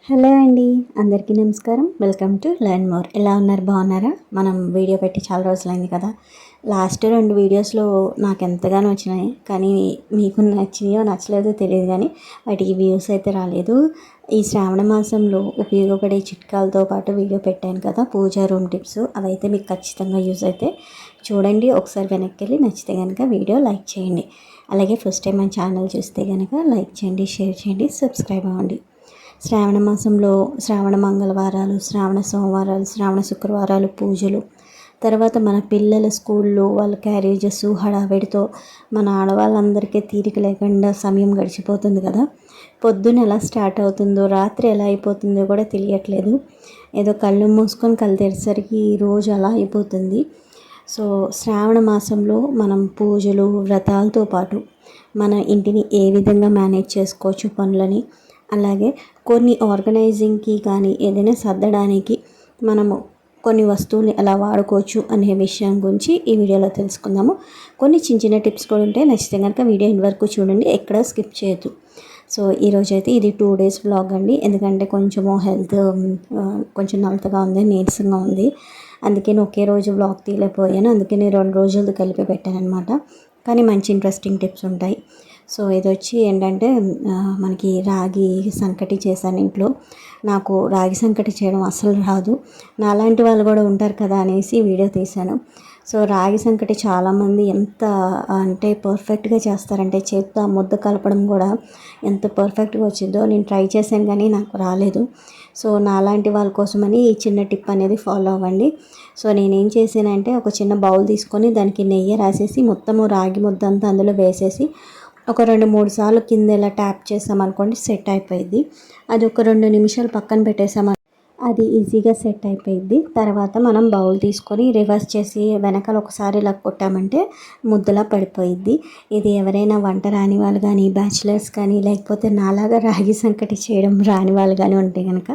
Hello అండి, అందరికీ నమస్కారం. Welcome to learn more. ఎలా ఉన్నారు, బాగున్నారా? మనం వీడియో పెట్టి చాలా రోజులైంది కదా. లాస్ట్ 2 వీడియోస్లో నాకు ఎంతగానో వచ్చినాయి, కానీ మీకు నచ్చినాయో నచ్చలేదో తెలియదు, కానీ వాటికి వ్యూస్ అయితే రాలేదు. ఈ శ్రావణ మాసంలో ఉపయోగపడే చిట్కాలతో పాటు వీడియో పెట్టాను కదా, పూజా రూమ్ టిప్స్. అవైతే మీకు ఖచ్చితంగా యూస్ అయితే చూడండి. ఒకసారి వెనక్కి వెళ్ళి నచ్చితే కనుక వీడియో లైక్ చేయండి. అలాగే ఫస్ట్ టైం మన ఛానల్ చూస్తే కనుక లైక్ చేయండి, షేర్ చేయండి, సబ్స్క్రైబ్ అవ్వండి. శ్రావణ మాసంలో శ్రావణ మంగళవారాలు, శ్రావణ సోమవారాలు, శ్రావణ శుక్రవారాలు పూజలు, తర్వాత మన పిల్లల స్కూల్లో వాళ్ళ క్యారేజెస్ హడావిడితో మన ఆడవాళ్ళందరికీ తీరిక లేకుండా సమయం గడిచిపోతుంది కదా. పొద్దున ఎలా స్టార్ట్ అవుతుందో రాత్రి ఎలా అయిపోతుందో కూడా తెలియట్లేదు. ఏదో కళ్ళు మూసుకొని కళ్ళు తెరిసరికి రోజు అలా అయిపోతుంది. సో శ్రావణ మాసంలో మనం పూజలు వ్రతాలతో పాటు మన ఇంటిని ఏ విధంగా మేనేజ్ చేసుకోవచ్చు పనులని, అలాగే కొన్ని ఆర్గనైజింగ్కి కానీ ఏదైనా సర్దడానికి మనము కొన్ని వస్తువులు ఎలా వాడుకోవచ్చు అనే విషయం గురించి ఈ వీడియోలో తెలుసుకుందాము. కొన్ని చిన్న చిన్న టిప్స్ కూడా ఉంటాయి. నచ్చితే కనుక వీడియో ఎండ్ వరకు చూడండి, ఎక్కడ స్కిప్ చేయొద్దు. సో ఈరోజు అయితే ఇది 2 days వ్లాగ్ అండి. ఎందుకంటే కొంచెము హెల్త్ కొంచెం నలతగా ఉంది, నీరసంగా ఉంది. అందుకని ఒకే రోజు వ్లాగ్ తీయలేకపోయాను. అందుకని 2 రోజులు కలిపి పెట్టాను అనమాట. కానీ మంచి ఇంట్రెస్టింగ్ టిప్స్ ఉంటాయి. సో ఇది వచ్చి ఏంటంటే మనకి రాగి సంకటి చేశాను ఇంట్లో. నాకు రాగి సంకటి చేయడం అసలు రాదు. నాలాంటి వాళ్ళు కూడా ఉంటారు కదా అనేసి వీడియో తీశాను. సో రాగి సంకటి చాలామంది ఎంత అంటే పర్ఫెక్ట్గా చేస్తారంటే, చేత్తో ఆ ముద్ద కలపడం కూడా ఎంత పర్ఫెక్ట్గా వచ్చిందో. నేను ట్రై చేశాను కానీ నాకు రాలేదు. సో నాలాంటి వాళ్ళ కోసమని ఈ చిన్న టిప్ అనేది ఫాలో అవ్వండి. సో నేనేం చేశానంటే, ఒక చిన్న బౌల్ తీసుకొని దానికి నెయ్యి రాసేసి మొత్తము రాగి ముద్ద అంతా అందులో వేసేసి ఒక 2-3 సార్లు కింద ఇలా ట్యాప్ చేసామనుకోండి, సెట్ అయిపోయింది. అది ఒక 2 నిమిషాలు పక్కన పెట్టేసాము, అది ఈజీగా సెట్ అయిపోయింది. తర్వాత మనం బౌల్ తీసుకొని రివర్స్ చేసి వెనకాల ఒకసారి ఇలా కొట్టామంటే ముద్దలా పడిపోయిద్ది. ఇది ఎవరైనా వంట రాని వాళ్ళు కానీ, బ్యాచిలర్స్ కానీ, లేకపోతే నాలాగా రాగి సంకటి చేయడం రాని వాళ్ళు కానీ ఉంటే కనుక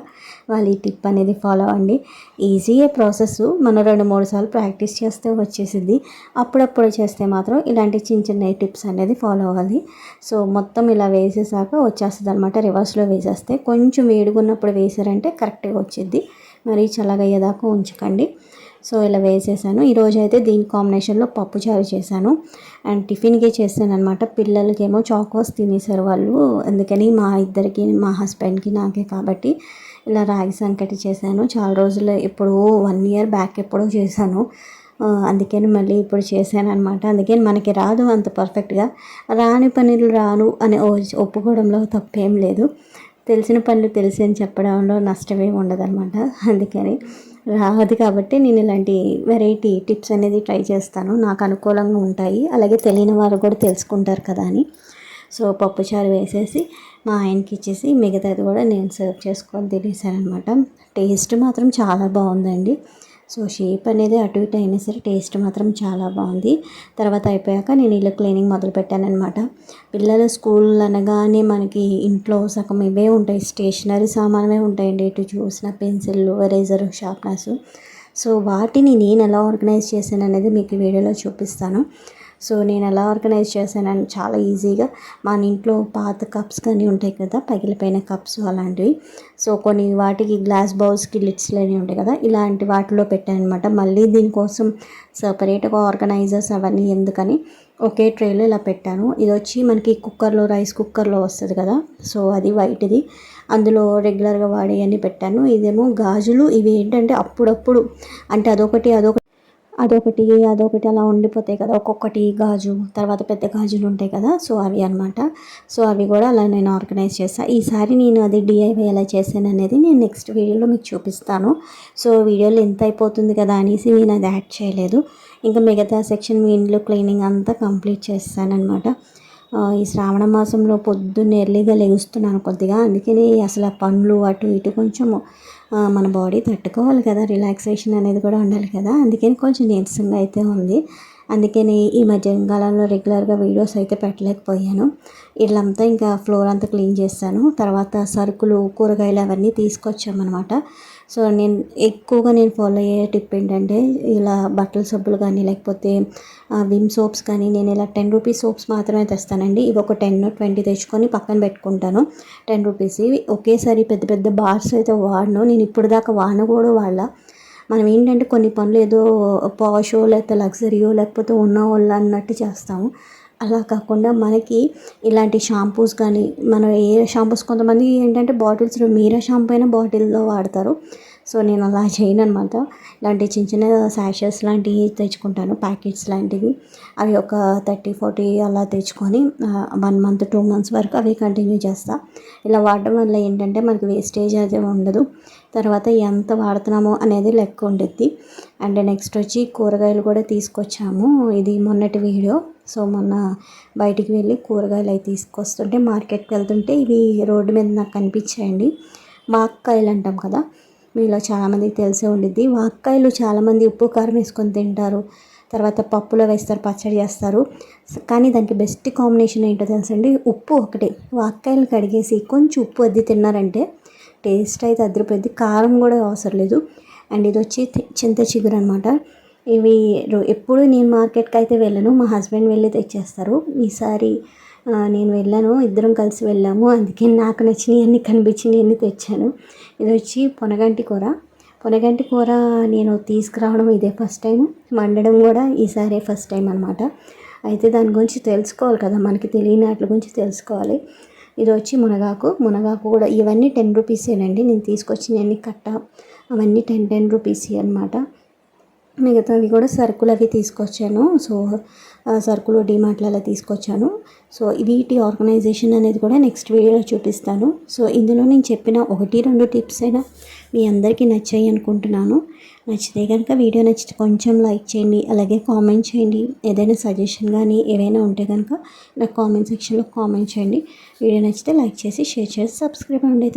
వాళ్ళు ఈ టిప్ అనేది ఫాలో అవ్వండి. ఈజీయే ప్రాసెస్. మనం 2-3 సార్లు ప్రాక్టీస్ చేస్తే వచ్చేసింది. అప్పుడప్పుడు చేస్తే మాత్రం ఇలాంటి చిన్న చిన్న టిప్స్ అనేది ఫాలో అవ్వాలి. సో మొత్తం ఇలా వేసేసాక వచ్చేస్తుంది అనమాట. రివర్స్లో వేసేస్తే కొంచెం వేడుకున్నప్పుడు వేసారంటే కరెక్ట్గా వచ్చింది. మరి చల్లగా అయ్యేదాకా ఉంచకండి. సో ఇలా వేసేసాను. ఈరోజు అయితే దీని కాంబినేషన్లో పప్పుచారు చేశాను అండ్ టిఫిన్కి చేశాను అనమాట. పిల్లలకేమో చాకోస్ తినేసారు వాళ్ళు. అందుకని మా ఇద్దరికి, మా హస్బెండ్కి, నాకే కాబట్టి ఇలా రాగి సంకటి చేశాను. చాలా రోజులు, ఎప్పుడో 1 year బ్యాక్ ఎప్పుడో చేశాను. అందుకని మళ్ళీ ఇప్పుడు చేశాను అనమాట. అందుకని మనకి రాదు అంత పర్ఫెక్ట్గా. రాని పనులు రాను అని ఒప్పుకోవడంలో తప్పేం లేదు. తెలిసిన పనులు తెలిసి అని చెప్పడంలో నష్టమేమి ఉండదు అనమాట. అందుకని రాదు కాబట్టి నేను ఇలాంటి వెరైటీ టిప్స్ అనేది ట్రై చేస్తాను. నాకు అనుకూలంగా ఉంటాయి, అలాగే తెలియని వారు కూడా తెలుసుకుంటారు కదా అని. సో పప్పుచారు వేసేసి మా ఆయనకి ఇచ్చేసి మిగతాది కూడా నేను సర్వ్ చేసుకొని తినేసాను అనమాట. టేస్ట్ మాత్రం చాలా బాగుందండి. సో షేప్ అనేది అటు ఇటు అయినా సరే టేస్ట్ మాత్రం చాలా బాగుంది. తర్వాత అయిపోయాక నేను ఇల్లు క్లీనింగ్ మొదలు పెట్టానమాట. పిల్లల స్కూల్ అనగానే మనకి ఇంట్లో సగం ఇవే ఉంటాయి, స్టేషనరీ సామాన్వే ఉంటాయండి. ఇటు చూసిన పెన్సిళ్ళు, ఎరేజర్, షార్ప్నర్స్. సో వాటిని నేను ఎలా ఆర్గనైజ్ చేశాను అనేది మీకు వీడియోలో చూపిస్తాను. సో నేను ఎలా ఆర్గనైజ్ చేశానని చాలా ఈజీగా మన ఇంట్లో పాత కప్స్ కానీ ఉంటాయి కదా, పగిలిపోయిన కప్స్ అలాంటివి. సో కొన్ని వాటికి గ్లాస్ బౌల్స్కి లిడ్స్ లేని ఉంటాయి కదా, ఇలాంటి వాటిలో పెట్టాను అనమాట. మళ్ళీ దీనికోసం సపరేట్గా ఆర్గనైజర్స్ అవన్నీ ఎందుకని ఒకే ట్రేలో ఇలా పెట్టాను. ఇది వచ్చి మనకి కుక్కర్లో, రైస్ కుక్కర్లో వస్తుంది కదా, సో అది వైట్ది. అందులో రెగ్యులర్గా వాడేవన్నీ పెట్టాను. ఇదేమో గాజులు. ఇవి ఏంటంటే అప్పుడప్పుడు, అంటే అదొకటి అదొకటి అలా ఉండిపోతాయి కదా, ఒక్కొక్కటి గాజు, తర్వాత పెద్ద గాజులు ఉంటాయి కదా, సో అవి అనమాట. సో అవి కూడా అలా నేను ఆర్గనైజ్ చేస్తాను. ఈసారి నేను అది DIY ఎలా చేశాను అనేది నేను నెక్స్ట్ వీడియోలో మీకు చూపిస్తాను. సో వీడియోలో ఎంత అయిపోతుంది కదా అనేసి నేను అది యాడ్ చేయలేదు. ఇంకా మిగతా సెక్షన్ మీ ఇంట్లో క్లీనింగ్ అంతా కంప్లీట్ చేస్తానమాట. ఈ శ్రావణ మాసంలో పొద్దున్న ఎర్లీగా లెగుస్తున్నాను కొద్దిగా. అందుకని అసలు ఆ పనులు అటు ఇటు కొంచెము మన బాడీ తట్టుకోవాలి కదా, రిలాక్సేషన్ అనేది కూడా ఉండాలి కదా. అందుకని కొంచెం నీరసంగా అయితే ఉంది. అందుకని ఈ మధ్య కాలంలో రెగ్యులర్గా వీడియోస్ అయితే పెట్టలేకపోయాను. ఇల్లంతా ఇంకా ఫ్లోర్ అంతా క్లీన్ చేస్తాను. తర్వాత సరుకులు, కూరగాయలు అవన్నీ తీసుకొచ్చామన్నమాట. సో నేను ఫాలో అయ్యే టిప్ ఏంటంటే, ఇలా బట్టల సబ్బులు కానీ లేకపోతే విమ్ సోప్స్ కానీ నేను ఇలా 10 రూపీస్ సోప్స్ మాత్రమే తెస్తానండి. ఇవి ఒక 10-20 తెచ్చుకొని పక్కన పెట్టుకుంటాను. 10 రూపీస్ ఒకేసారి పెద్ద పెద్ద బార్స్ అయితే వాడను. నేను ఇప్పుడు దాకా వాడను కూడా వాళ్ళ. మనం ఏంటంటే కొన్ని పనులు ఏదో పాషో లేకపోతే లగ్జరీయో లేకపోతే ఉన్న వాళ్ళు అన్నట్టు చేస్తాము. అలా కాకుండా మనకి ఇలాంటి షాంపూస్ కానీ, మనం ఏ షాంపూస్ కొంతమంది ఏంటంటే బాటిల్స్లో మీరా షాంపూ అయినా బాటిల్లో వాడతారు. సో నేను అలా చేయను అనమాట. ఇలాంటి చిన్న చిన్న శాషెస్ లాంటివి తెచ్చుకుంటాను, ప్యాకెట్స్ లాంటివి. అవి ఒక 30-40 అలా తెచ్చుకొని 1 మంత్ 2 మంత్స్ వరకు అవి కంటిన్యూ చేస్తా. ఇలా వాడడం వల్ల ఏంటంటే మనకి వేస్టేజ్ అయితే ఉండదు. తర్వాత ఎంత వాడుతున్నామో అనేది లెక్క ఉండిద్ది. అండ్ నెక్స్ట్ వచ్చి కూరగాయలు కూడా తీసుకొచ్చాము. ఇది మొన్నటి వీడియో. సో మొన్న బయటికి వెళ్ళి కూరగాయలు అవి తీసుకొస్తుంటే, మార్కెట్కి వెళ్తుంటే ఇవి రోడ్డు మీద నాకు కనిపించాయండి. వాక్కాయలు అంటాం కదా, మీలో చాలామందికి తెలిసే ఉండిద్ది. వాక్కాయలు చాలామంది ఉప్పు కారం వేసుకొని తింటారు, తర్వాత పప్పులో వేస్తారు, పచ్చడి చేస్తారు. కానీ దానికి బెస్ట్ కాంబినేషన్ ఏంటో తెలుసండి, ఉప్పు ఒకటే. వాక్కాయలు కడిగేసి కొంచెం ఉప్పు అద్ది తిన్నారంటే టేస్ట్ అయితే అదిరిపోద్ది. కారం కూడా అవసరం లేదు. అండ్ ఇది వచ్చి చింత చిగురు అనమాట. ఇవి ఎప్పుడు నేను మార్కెట్కి అయితే వెళ్ళను, మా హస్బెండ్ వెళ్ళి తెచ్చేస్తారు. ఈసారి నేను వెళ్ళాను, ఇద్దరం కలిసి వెళ్ళాము. అందుకే నాకు నచ్చినవి అన్నీ కనిపించినవి అన్నీ తెచ్చాను. ఇది వచ్చి పొనగంటి కూర. పొనగంటి కూర నేను తీసుకురావడం ఇదే ఫస్ట్ టైం, వండడం కూడా ఈసారి ఫస్ట్ టైం అనమాట. అయితే దాని గురించి తెలుసుకోవాలి కదా, మనకి తెలియని వాటి గురించి తెలుసుకోవాలి. ఇది వచ్చి మునగాకు కూడా ఇవన్నీ 10 రూపీసేనండి. నేను తీసుకొచ్చినవన్నీ కట్ట అవన్నీ 10 రూపీస్ అనమాట. మిగతావి కూడా సరుకులు అవి తీసుకొచ్చాను. సో సరుకులు డీమార్ట్లలో తీసుకొచ్చాను. సో వీటి ఆర్గనైజేషన్ అనేది కూడా నెక్స్ట్ వీడియోలో చూపిస్తాను. సో ఇందులో నేను చెప్పిన 1-2 టిప్స్ అయినా మీ అందరికీ నచ్చాయి అనుకుంటున్నాను. నచ్చితే కనుక వీడియో నచ్చితే కొంచెం లైక్ చేయండి, అలాగే కామెంట్ చేయండి. ఏదైనా సజెషన్ కానీ ఏవైనా ఉంటే కనుక నాకు కామెంట్ సెక్షన్లో కామెంట్ చేయండి. వీడియో నచ్చితే లైక్ చేసి షేర్ చేసి సబ్స్క్రైబ్ అవ్వండి.